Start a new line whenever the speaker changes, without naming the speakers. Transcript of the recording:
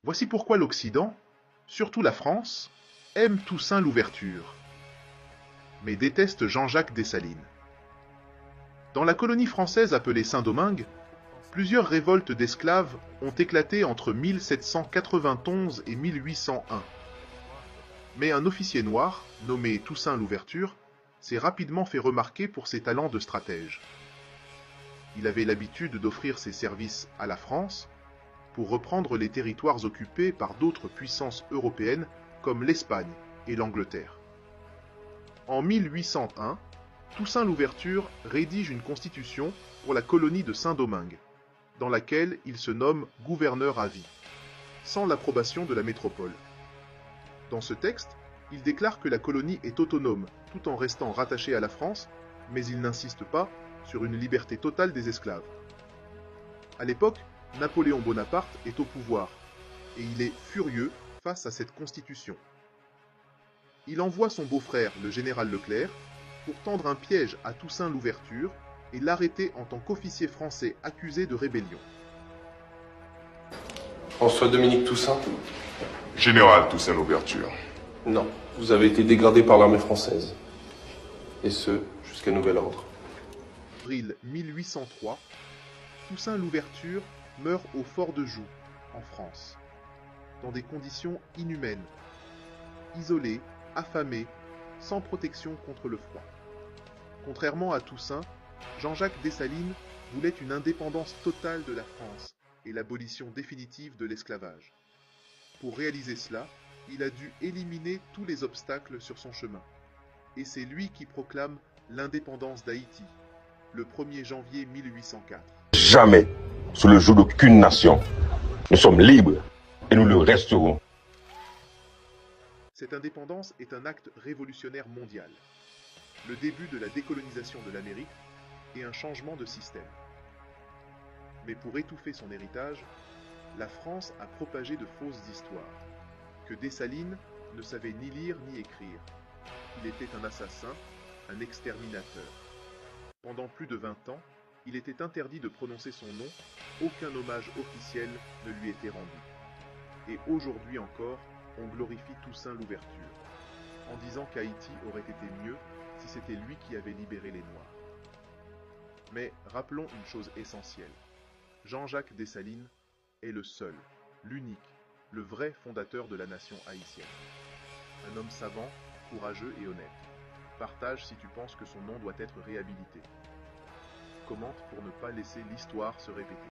Voici pourquoi l'Occident, surtout la France, aime Toussaint Louverture, mais déteste Jean-Jacques Dessalines. Dans la colonie française appelée Saint-Domingue, plusieurs révoltes d'esclaves ont éclaté entre 1791 et 1801. Mais un officier noir, nommé Toussaint Louverture, s'est rapidement fait remarquer pour ses talents de stratège. Il avait l'habitude d'offrir ses services à la France pour reprendre les territoires occupés par d'autres puissances européennes comme l'Espagne et l'Angleterre. En 1801, Toussaint Louverture rédige une constitution pour la colonie de Saint-Domingue, dans laquelle il se nomme gouverneur à vie, sans l'approbation de la métropole. Dans ce texte, il déclare que la colonie est autonome tout en restant rattachée à la France, mais il n'insiste pas sur une liberté totale des esclaves. À l'époque, Napoléon Bonaparte est au pouvoir, et il est furieux face à cette constitution. Il envoie son beau-frère, le général Leclerc, pour tendre un piège à Toussaint Louverture et l'arrêter en tant qu'officier français accusé de rébellion.
François-Dominique Toussaint?
Général Toussaint Louverture.
Non, vous avez été dégradé par l'armée française. Et ce, jusqu'à nouvel ordre.
En avril 1803, Toussaint Louverture meurt au fort de Joux, en France, dans des conditions inhumaines, isolé, affamé, sans protection contre le froid. Contrairement à Toussaint, Jean-Jacques Dessalines voulait une indépendance totale de la France et l'abolition définitive de l'esclavage. Pour réaliser cela, il a dû éliminer tous les obstacles sur son chemin. Et c'est lui qui proclame l'indépendance d'Haïti, le 1er janvier 1804.
Jamais, sous le joug d'aucune nation, nous sommes libres et nous le resterons.
Cette indépendance est un acte révolutionnaire mondial, le début de la décolonisation de l'Amérique et un changement de système. Mais pour étouffer son héritage, la France a propagé de fausses histoires, que Dessalines ne savait ni lire ni écrire. Il était un assassin, un exterminateur. Pendant plus de 20 ans, il était interdit de prononcer son nom, aucun hommage officiel ne lui était rendu. Et aujourd'hui encore, on glorifie Toussaint Louverture, en disant qu'Haïti aurait été mieux si c'était lui qui avait libéré les Noirs. Mais rappelons une chose essentielle. Jean-Jacques Dessalines est le seul, l'unique, le vrai fondateur de la nation haïtienne. Un homme savant, courageux et honnête. Partage si tu penses que son nom doit être réhabilité. Commente pour ne pas laisser l'histoire se répéter.